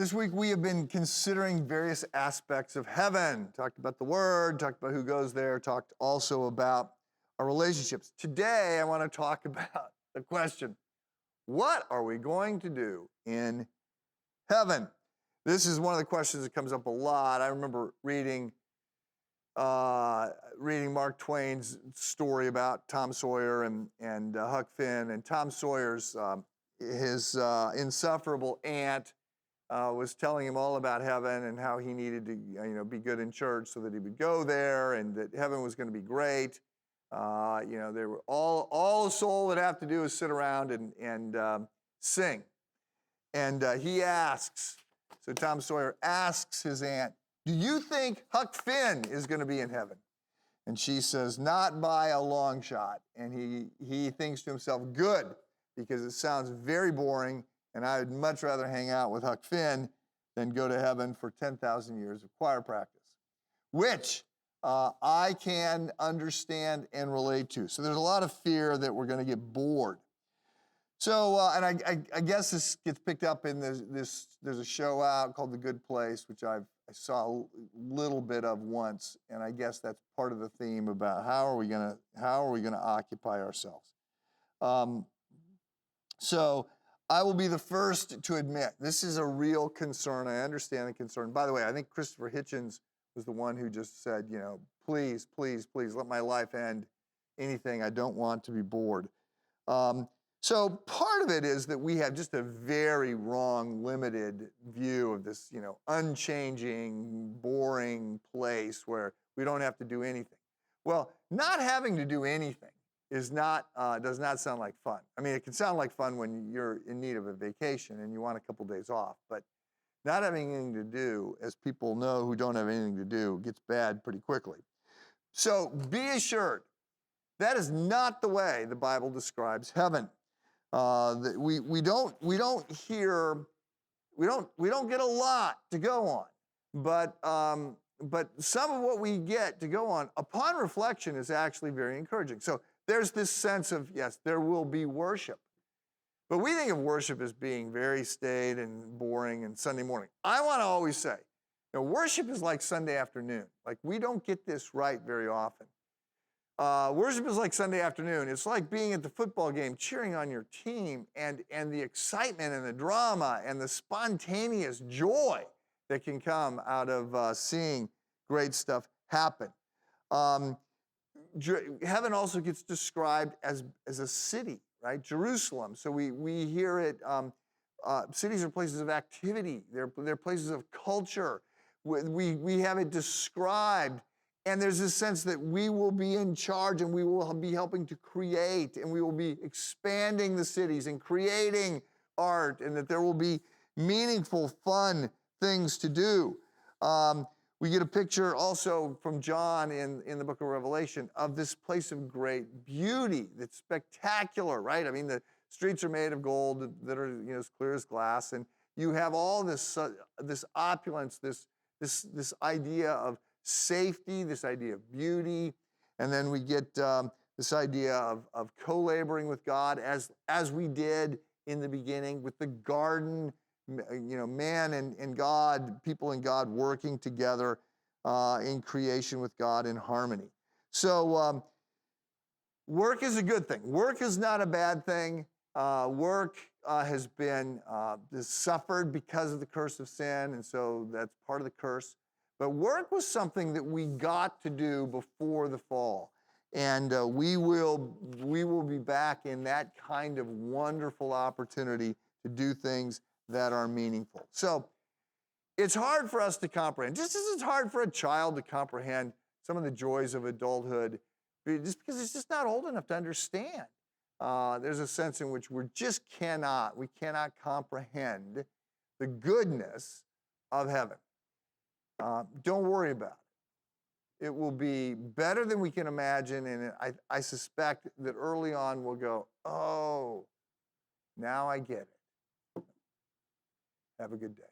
This week we have been considering various aspects of heaven. Talked about the Word, talked about who goes there, talked also about our relationships. Today I want to talk about the question, what are we going to do in heaven? This is one of the questions that comes up a lot. I remember reading Mark Twain's story about Tom Sawyer and Huck Finn, and Tom Sawyer's his insufferable aunt was telling him all about heaven and how he needed to be good in church so that he would go there, and that heaven was going to be great. There were all a soul would have to do is sit around and sing. And he asks, so Tom Sawyer asks his aunt, "Do you think Huck Finn is going to be in heaven?" And she says, "Not by a long shot." And he thinks to himself, good, because it sounds very boring, and I would much rather hang out with Huck Finn than go to heaven for 10,000 years of choir practice, which I can understand and relate to. So there's a lot of fear that we're going to get bored. So, and I guess this gets picked up in there's a show out called The Good Place, which I saw a little bit of once, and I guess that's part of the theme about how are we gonna occupy ourselves. So I will be the first to admit this is a real concern. I understand the concern. By the way, I think Christopher Hitchens was the one who just said, please, please, please let my life end anything. I don't want to be bored. So part of it is that we have just a very wrong, limited view of this, unchanging, boring place where we don't have to do anything. Well, not having to do anything does not sound like fun. I mean, it can sound like fun when you're in need of a vacation and you want a couple days off, but not having anything to do, as people know who don't have anything to do, gets bad pretty quickly. So be assured, that is not the way the Bible describes heaven. We don't get a lot to go on, but some of what we get to go on upon reflection is actually very encouraging. So there's this sense of, yes, there will be worship, but we think of worship as being very staid and boring and Sunday morning. I want to always say, worship is like Sunday afternoon. Like, we don't get this right very often. Worship is like Sunday afternoon. It's like being at the football game, cheering on your team, and the excitement and the drama and the spontaneous joy that can come out of seeing great stuff happen. Heaven also gets described as a city, right? Jerusalem. So we hear it. Cities are places of activity. They're places of culture. We have it described. And there's this sense that we will be in charge and we will be helping to create, and we will be expanding the cities and creating art, and that there will be meaningful, fun things to do. We get a picture also from John in the book of Revelation of this place of great beauty that's spectacular, right? I mean, the streets are made of gold that are as clear as glass, and you have all this opulence, this idea of safety, this idea of beauty, and then we get this idea of co-laboring with God as we did in the beginning with the garden, man and God, people and God working together in creation with God in harmony. So work is a good thing. Work is not a bad thing. Work has been suffered because of the curse of sin, and so that's part of the curse. But work was something that we got to do before the fall. And we will be back in that kind of wonderful opportunity to do things that are meaningful. So it's hard for us to comprehend, just as it's hard for a child to comprehend some of the joys of adulthood, just because it's just not old enough to understand. There's a sense in which we cannot comprehend the goodness of heaven. Don't worry about it. It will be better than we can imagine, and I suspect that early on we'll go, oh, now I get it. Have a good day.